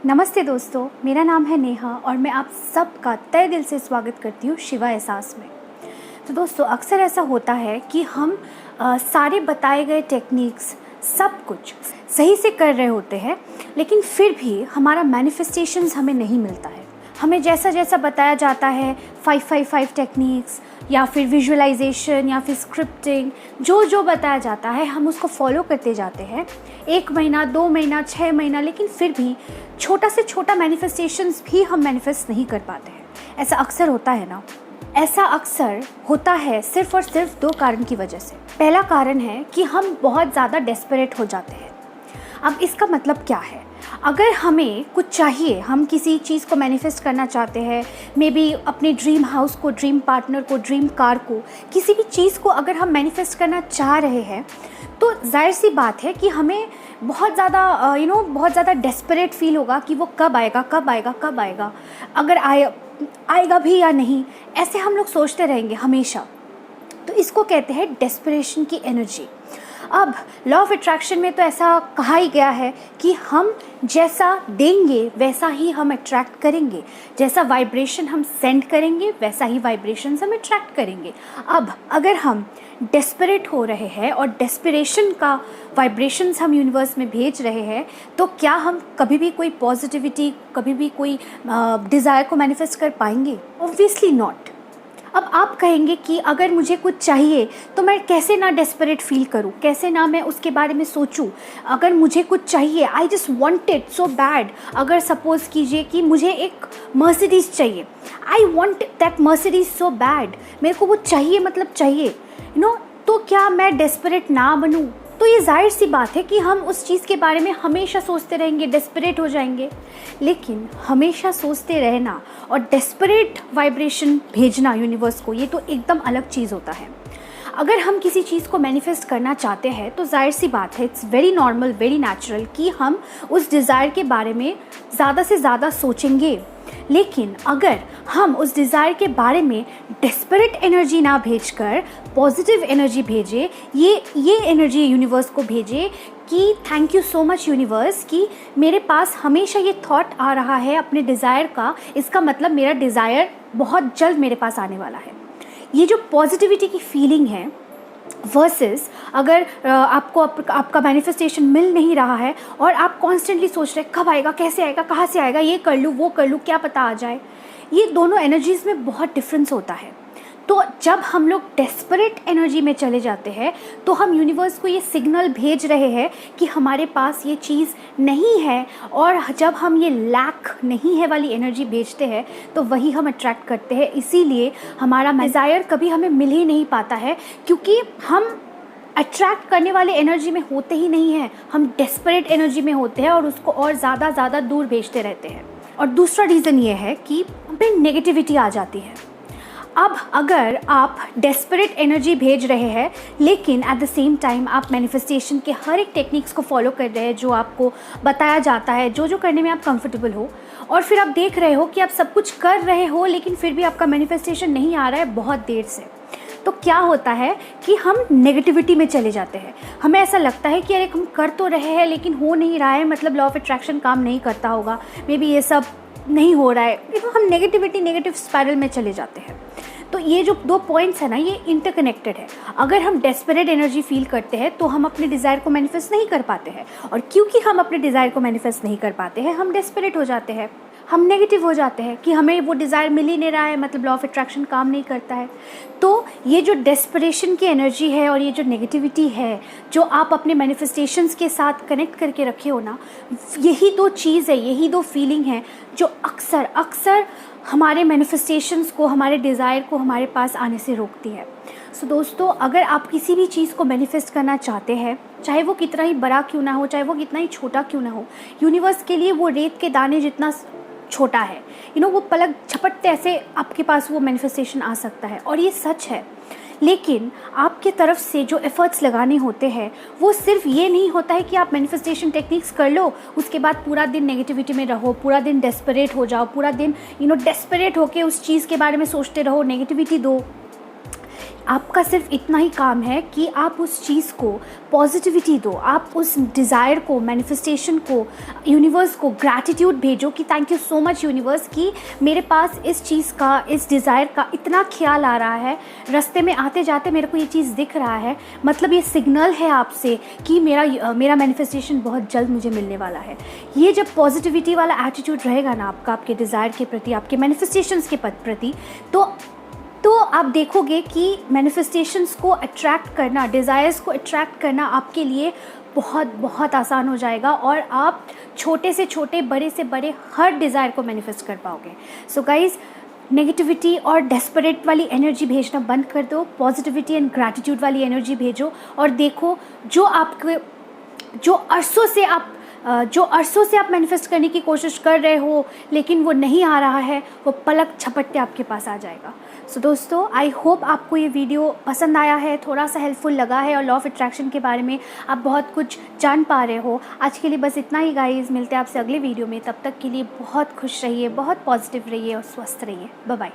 नमस्ते दोस्तों, मेरा नाम है नेहा और मैं आप सबका तहे दिल से स्वागत करती हूँ शिवा एहसास में। तो दोस्तों, अक्सर ऐसा होता है कि हम सारे बताए गए टेक्निक्स सब कुछ सही से कर रहे होते हैं, लेकिन फिर भी हमारा मैनिफेस्टेशंस हमें नहीं मिलता है। हमें जैसा जैसा बताया जाता है 555 टेक्निक्स या फिर विजुअलाइजेशन या फिर स्क्रिप्टिंग, जो जो बताया जाता है हम उसको फॉलो करते जाते हैं 1 महीना 2 महीना 6 महीना, लेकिन फिर भी छोटा से छोटा मैनिफेस्टेशंस भी हम मैनिफेस्ट नहीं कर पाते हैं। ऐसा अक्सर होता है ना। ऐसा अक्सर होता है सिर्फ और सिर्फ 2 कारण की वजह से। पहला कारण है कि हम बहुत ज़्यादा डेस्परेट हो जाते हैं। अब इसका मतलब क्या है? अगर हमें कुछ चाहिए, हम किसी चीज़ को मैनिफेस्ट करना चाहते हैं, मे बी अपने ड्रीम हाउस को, ड्रीम पार्टनर को, ड्रीम कार को, किसी भी चीज़ को अगर हम मैनिफेस्ट करना चाह रहे हैं, तो जाहिर सी बात है कि हमें बहुत ज़्यादा बहुत ज़्यादा डेस्परेट फील होगा कि वो कब आएगा, कब आएगा, कब आएगा, अगर आएगा भी या नहीं, ऐसे हम लोग सोचते रहेंगे हमेशा। तो इसको कहते हैं डेस्परेशन की एनर्जी। अब लॉ ऑफ अट्रैक्शन में तो ऐसा कहा ही गया है कि हम जैसा देंगे वैसा ही हम अट्रैक्ट करेंगे, जैसा वाइब्रेशन हम सेंड करेंगे वैसा ही वाइब्रेशंस हम अट्रैक्ट करेंगे। अब अगर हम डेस्परेट हो रहे हैं और डेस्परेशन का वाइब्रेशंस हम यूनिवर्स में भेज रहे हैं, तो क्या हम कभी भी कोई पॉजिटिविटी, कभी भी कोई डिज़ायर को मैनिफेस्ट कर पाएंगे? Obviously not. अब आप कहेंगे कि अगर मुझे कुछ चाहिए तो मैं कैसे ना डेस्परेट फील करूं, कैसे ना मैं उसके बारे में सोचूं। अगर मुझे कुछ चाहिए, I just want it so bad. अगर सपोज कीजिए कि मुझे एक मर्सिडीज़ चाहिए, I want that Mercedes so bad, मेरे को वो चाहिए, मतलब चाहिए, तो क्या मैं डेस्परेट ना बनूं? तो ये जाहिर सी बात है कि हम उस चीज़ के बारे में हमेशा सोचते रहेंगे, डेस्परेट हो जाएंगे। लेकिन हमेशा सोचते रहना और डेस्परेट वाइब्रेशन भेजना यूनिवर्स को, ये तो एकदम अलग चीज़ होता है। अगर हम किसी चीज़ को मैनिफेस्ट करना चाहते हैं तो जाहिर सी बात है, it's very normal, very natural कि हम उस डिज़ायर के बारे में ज़्यादा से ज़्यादा सोचेंगे। लेकिन अगर हम उस डिज़ायर के बारे में डेस्परेट एनर्जी ना भेजकर पॉजिटिव एनर्जी भेजें, ये एनर्जी यूनिवर्स को भेजें कि thank you so much universe कि मेरे पास हमेशा ये थॉट आ रहा है अपने डिज़ायर का, इसका मतलब मेरा डिज़ायर बहुत जल्द मेरे पास आने वाला है। ये जो पॉजिटिविटी की फीलिंग है वर्सेस अगर आपको आपका मैनिफेस्टेशन मिल नहीं रहा है और आप कॉन्स्टेंटली सोच रहे कब आएगा, कैसे आएगा, कहाँ से आएगा, ये कर लूँ, वो कर लूँ, क्या पता आ जाए, ये दोनों एनर्जीज़ में बहुत डिफरेंस होता है। तो जब हम लोग डेस्परेट एनर्जी में चले जाते हैं तो हम यूनिवर्स को ये सिग्नल भेज रहे हैं कि हमारे पास ये चीज़ नहीं है, और जब हम ये लैक नहीं है वाली एनर्जी भेजते हैं तो वही हम अट्रैक्ट करते हैं। इसीलिए हमारा डिज़ायर कभी हमें मिल ही नहीं पाता है, क्योंकि हम अट्रैक्ट करने वाले एनर्जी में होते ही नहीं हैं, हम डेस्परेट एनर्जी में होते हैं और उसको और ज़्यादा दूर भेजते रहते हैं। और दूसरा रीज़न ये है कि हम पे नेगेटिविटी आ जाती है। अब अगर आप डेस्परेट एनर्जी भेज रहे हैं लेकिन एट द सेम टाइम आप मैनिफेस्टेशन के हर एक टेक्निक्स को फॉलो कर रहे हैं जो आपको बताया जाता है, जो करने में आप कंफर्टेबल हो, और फिर आप देख रहे हो कि आप सब कुछ कर रहे हो लेकिन फिर भी आपका मैनिफेस्टेशन नहीं आ रहा है बहुत देर से, तो क्या होता है कि हम नेगेटिविटी में चले जाते हैं। हमें ऐसा लगता है कि अरे हम कर तो रहे हैं लेकिन हो नहीं रहा है, मतलब लॉ ऑफ अट्रैक्शन काम नहीं करता होगा, मे बी ये सब नहीं हो रहा है, हम नेगेटिव स्पाइरल में चले जाते हैं। तो ये जो 2 पॉइंट्स है ना, ये इंटरकनेक्टेड है। अगर हम डेस्परेट एनर्जी फील करते हैं तो हम अपने डिज़ायर को मैनिफेस्ट नहीं कर पाते हैं, और क्योंकि हम अपने डिज़ायर को मैनिफेस्ट नहीं कर पाते हैं हम डेस्परेट हो जाते हैं, हम नेगेटिव हो जाते हैं कि हमें वो डिज़ायर मिल ही नहीं रहा है, मतलब लॉ ऑफ अट्रैक्शन काम नहीं करता है। तो ये जो डेस्परेशन की एनर्जी है और ये जो नेगेटिविटी है जो आप अपने मैनिफेस्टेशंस के साथ कनेक्ट करके रखे हो ना, यही 2 चीज़ है, यही 2 फीलिंग है जो अक्सर हमारे मैनिफेस्टेशंस को, हमारे डिज़ायर को हमारे पास आने से रोकती है। सो दोस्तों, अगर आप किसी भी चीज़ को मैनिफेस्ट करना चाहते हैं, चाहे वो कितना ही बड़ा क्यों ना हो, चाहे वो कितना ही छोटा क्यों ना हो, यूनिवर्स के लिए वो रेत के दाने जितना छोटा है, वो पलक झपटते ऐसे आपके पास वो मैनिफेस्टेशन आ सकता है, और ये सच है। लेकिन आपके तरफ से जो एफ़र्ट्स लगाने होते हैं वो सिर्फ ये नहीं होता है कि आप मैनिफेस्टेशन टेक्निक्स कर लो, उसके बाद पूरा दिन नेगेटिविटी में रहो, पूरा दिन डेस्परेट हो जाओ, पूरा दिन डेस्परेट होके उस चीज़ के बारे में सोचते रहो, नेगेटिविटी दो। आपका सिर्फ इतना ही काम है कि आप उस चीज़ को पॉजिटिविटी दो, आप उस डिज़ायर को, मैनिफेस्टेशन को, यूनिवर्स को ग्रैटिट्यूड भेजो कि thank you so much universe कि मेरे पास इस चीज़ का, इस डिज़ायर का इतना ख्याल आ रहा है, रास्ते में आते जाते मेरे को ये चीज़ दिख रहा है, मतलब ये सिग्नल है आपसे कि मेरा मैनिफेस्टेशन बहुत जल्द मुझे मिलने वाला है। ये जब पॉजिटिविटी वाला एटीट्यूड रहेगा ना आपका, आपके डिज़ायर के प्रति, आपके मैनिफेस्टेशंस के प्रति, तो आप देखोगे कि मैनिफेस्टेशंस को अट्रैक्ट करना, डिज़ायर्स को अट्रैक्ट करना आपके लिए बहुत बहुत आसान हो जाएगा और आप छोटे से छोटे, बड़े से बड़े हर डिज़ायर को मैनिफेस्ट कर पाओगे। सो गाइज़, नेगेटिविटी और डेस्परेट वाली एनर्जी भेजना बंद कर दो, पॉजिटिविटी एंड ग्रैटिट्यूड वाली एनर्जी भेजो और देखो जो अरसों से आप मैनिफेस्ट करने की कोशिश कर रहे हो लेकिन वो नहीं आ रहा है, वो पलक झपकते आपके पास आ जाएगा। सो दोस्तों, आई होप आपको ये वीडियो पसंद आया है, थोड़ा सा हेल्पफुल लगा है और लॉ ऑफ अट्रैक्शन के बारे में आप बहुत कुछ जान पा रहे हो। आज के लिए बस इतना ही गाइस, मिलते हैं आपसे अगले वीडियो में। तब तक के लिए बहुत खुश रहिए, बहुत पॉजिटिव रहिए और स्वस्थ रहिए। Bye bye.